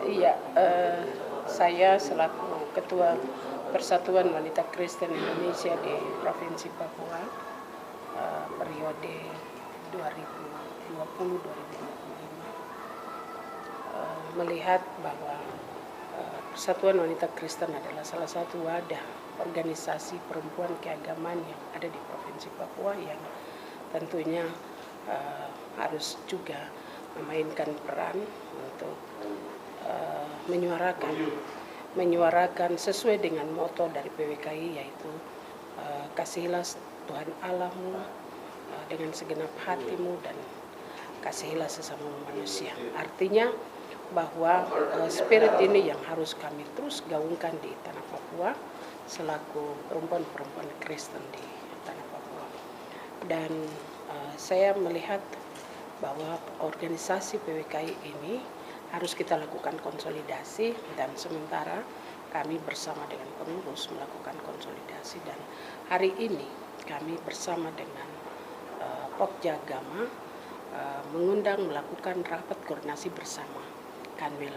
Iya, saya selaku Ketua Persatuan Wanita Kristen Indonesia di Provinsi Papua periode 2020-2025 melihat bahwa Persatuan Wanita Kristen adalah salah satu wadah organisasi perempuan keagamaan yang ada di Provinsi Papua yang tentunya harus juga memainkan peran untuk menyuarakan sesuai dengan moto dari PWKI, yaitu kasihilah Tuhan Allahmu dengan segenap hatimu dan kasihilah sesama manusia. Artinya bahwa spirit ini yang harus kami terus gaungkan di tanah Papua selaku perempuan-perempuan Kristen di tanah Papua. Dan saya melihat bahwa organisasi PWKI ini harus kita lakukan konsolidasi, dan sementara kami bersama dengan pengurus melakukan konsolidasi, dan hari ini kami bersama dengan Pokja Agama mengundang melakukan rapat koordinasi bersama Kanwil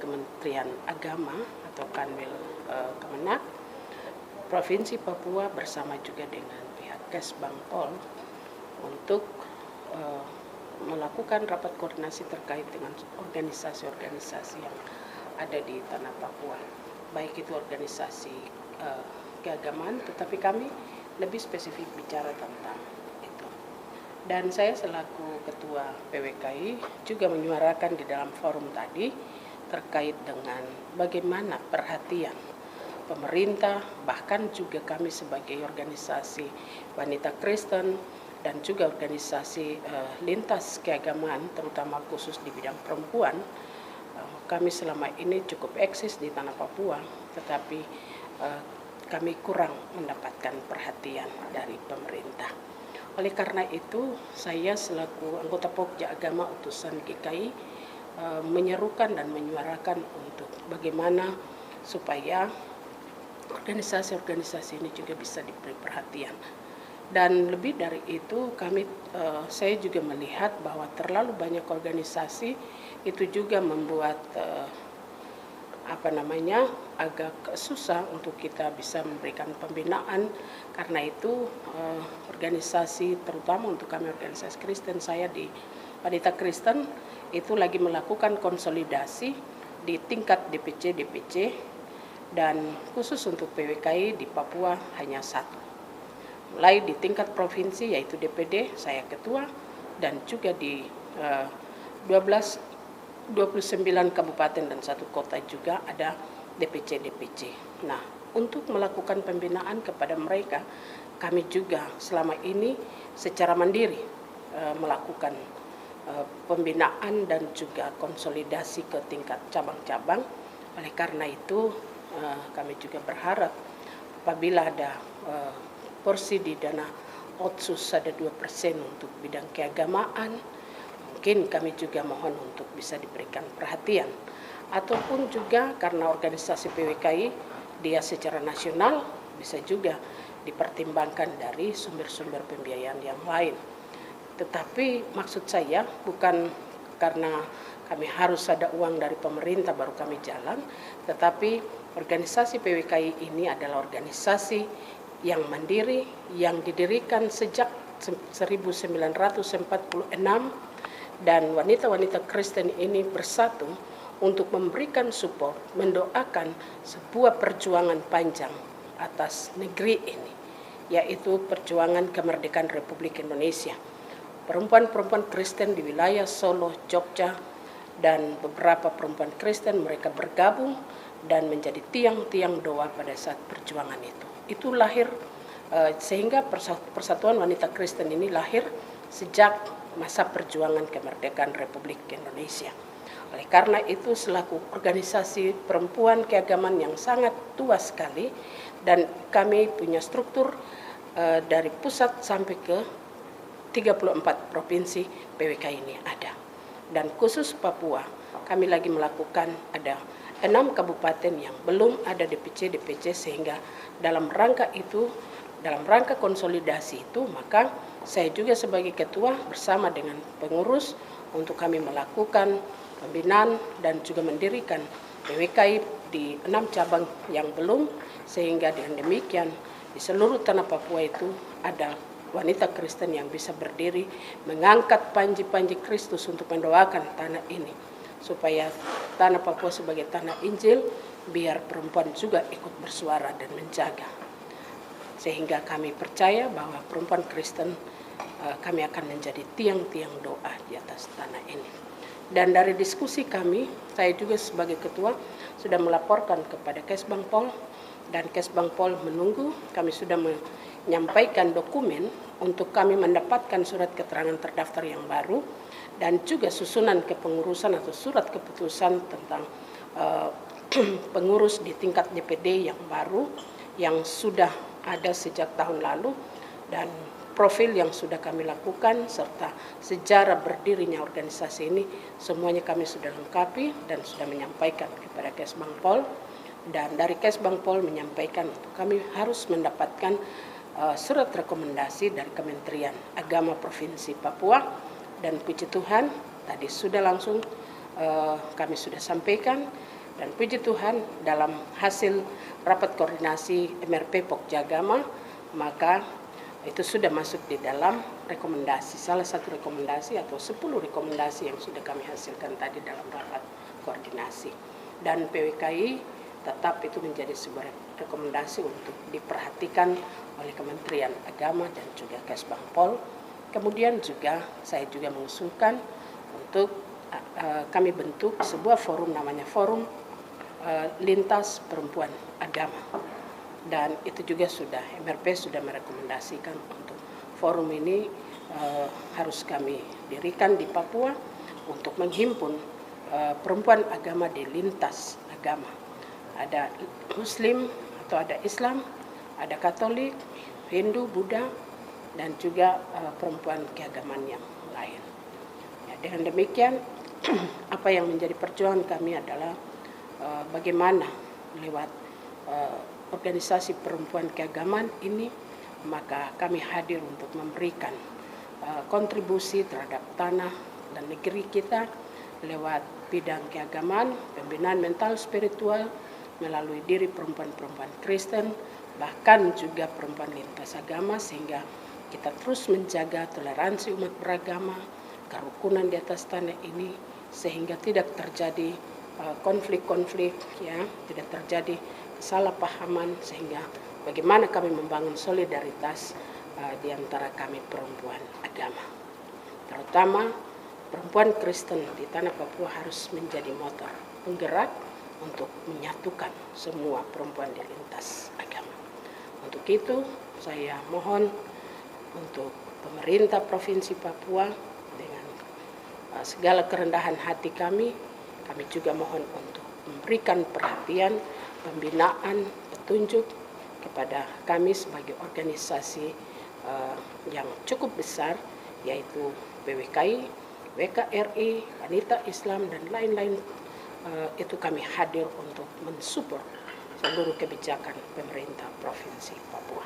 Kementerian Agama atau Kanwil Kemenak Provinsi Papua bersama juga dengan pihak Kesbangpol untuk melakukan rapat koordinasi terkait dengan organisasi-organisasi yang ada di tanah Papua, baik itu organisasi keagamaan, tetapi kami lebih spesifik bicara tentang itu. Dan saya selaku Ketua PWKI juga menyuarakan di dalam forum tadi terkait dengan bagaimana perhatian pemerintah, bahkan juga kami sebagai organisasi wanita Kristen dan juga organisasi lintas keagamaan, terutama khusus di bidang perempuan, kami selama ini cukup eksis di tanah Papua, tetapi kami kurang mendapatkan perhatian dari pemerintah. Oleh karena itu, saya selaku anggota Pokja Agama utusan GKI menyerukan dan menyuarakan untuk bagaimana supaya organisasi-organisasi ini juga bisa diberi perhatian. Dan lebih dari itu, saya juga melihat bahwa terlalu banyak organisasi itu juga membuat agak susah untuk kita bisa memberikan pembinaan. Karena itu organisasi, terutama untuk kami organisasi Kristen, saya di Wanita Kristen itu lagi melakukan konsolidasi di tingkat DPC, dan khusus untuk PWKI di Papua hanya satu. Mulai di tingkat provinsi yaitu DPD, saya ketua, dan juga di 29 kabupaten dan 1 kota juga ada DPC. Nah, untuk melakukan pembinaan kepada mereka, kami juga selama ini secara mandiri melakukan pembinaan dan juga konsolidasi ke tingkat cabang-cabang. Oleh karena itu, kami juga berharap apabila ada porsi di dana otsus ada 2% untuk bidang keagamaan, mungkin kami juga mohon untuk bisa diberikan perhatian. Ataupun juga karena organisasi PWKI dia secara nasional, bisa juga dipertimbangkan dari sumber-sumber pembiayaan yang lain. Tetapi maksud saya bukan karena kami harus ada uang dari pemerintah baru kami jalan, tetapi organisasi PWKI ini adalah organisasi yang mandiri, yang didirikan sejak 1946, dan wanita-wanita Kristen ini bersatu untuk memberikan support, mendoakan sebuah perjuangan panjang atas negeri ini, yaitu perjuangan kemerdekaan Republik Indonesia. Perempuan-perempuan Kristen di wilayah Solo, Jogja, dan beberapa perempuan Kristen mereka bergabung dan menjadi tiang-tiang doa pada saat perjuangan itu. Itu lahir sehingga Persatuan Wanita Kristen ini lahir sejak masa perjuangan kemerdekaan Republik Indonesia. Oleh karena itu, selaku organisasi perempuan keagamaan yang sangat tua sekali, dan kami punya struktur dari pusat sampai ke 34 provinsi PWK ini ada. Dan khusus Papua, kami lagi melakukan ada 6 kabupaten yang belum ada DPC, sehingga dalam rangka konsolidasi itu, maka saya juga sebagai ketua bersama dengan pengurus untuk kami melakukan pembinaan dan juga mendirikan PWKI di 6 cabang yang belum, sehingga dengan demikian di seluruh tanah Papua itu ada wanita Kristen yang bisa berdiri mengangkat panji-panji Kristus untuk mendoakan tanah ini, supaya tanah Papua sebagai tanah Injil, biar perempuan juga ikut bersuara dan menjaga. Sehingga kami percaya bahwa perempuan Kristen kami akan menjadi tiang-tiang doa di atas tanah ini. Dan dari diskusi kami, saya juga sebagai ketua sudah melaporkan kepada Kesbangpol, dan Kesbangpol menunggu. Kami sudah menyampaikan dokumen untuk kami mendapatkan surat keterangan terdaftar yang baru, dan juga susunan kepengurusan atau surat keputusan tentang pengurus di tingkat DPD yang baru, yang sudah ada sejak tahun lalu, dan profil yang sudah kami lakukan serta sejarah berdirinya organisasi ini semuanya kami sudah lengkapi dan sudah menyampaikan kepada Kesbangpol. Dan dari Kesbangpol menyampaikan untuk kami harus mendapatkan surat rekomendasi dari Kementerian Agama Provinsi Papua, dan puji Tuhan tadi sudah langsung kami sudah sampaikan, dan puji Tuhan dalam hasil rapat koordinasi MRP Pokja Agama, maka itu sudah masuk di dalam rekomendasi, salah satu rekomendasi atau 10 rekomendasi yang sudah kami hasilkan tadi dalam rapat koordinasi. Dan PWKI tetap itu menjadi sebuah rekomendasi untuk diperhatikan oleh Kementerian Agama dan juga Kesbangpol. Kemudian juga saya juga mengusulkan untuk kami bentuk sebuah forum, namanya Forum Lintas Perempuan Agama, dan itu juga sudah MRP sudah merekomendasikan untuk forum ini harus kami dirikan di Papua untuk menghimpun perempuan agama di lintas agama. Ada Muslim atau ada Islam, ada Katolik, Hindu, Buddha, dan juga perempuan keagamaan yang lain. Ya, dengan demikian apa yang menjadi perjuangan kami adalah bagaimana lewat organisasi perempuan keagamaan ini, maka kami hadir untuk memberikan kontribusi terhadap tanah dan negeri kita lewat bidang keagamaan, pembinaan mental spiritual melalui diri perempuan-perempuan Kristen, bahkan juga perempuan lintas agama, sehingga kita terus menjaga toleransi umat beragama, kerukunan di atas tanah ini, sehingga tidak terjadi konflik-konflik, ya, tidak terjadi kesalahpahaman, sehingga bagaimana kami membangun solidaritas di antara kami perempuan agama. Terutama perempuan Kristen di tanah Papua harus menjadi motor penggerak untuk menyatukan semua perempuan di lintas agama. Untuk itu saya mohon untuk pemerintah Provinsi Papua dengan segala kerendahan hati kami juga mohon untuk memberikan perhatian, pembinaan, petunjuk kepada kami sebagai organisasi yang cukup besar, yaitu PWKI, WKRI, Wanita Islam, dan lain-lain. Itu kami hadir untuk mensupport seluruh kebijakan pemerintah Provinsi Papua.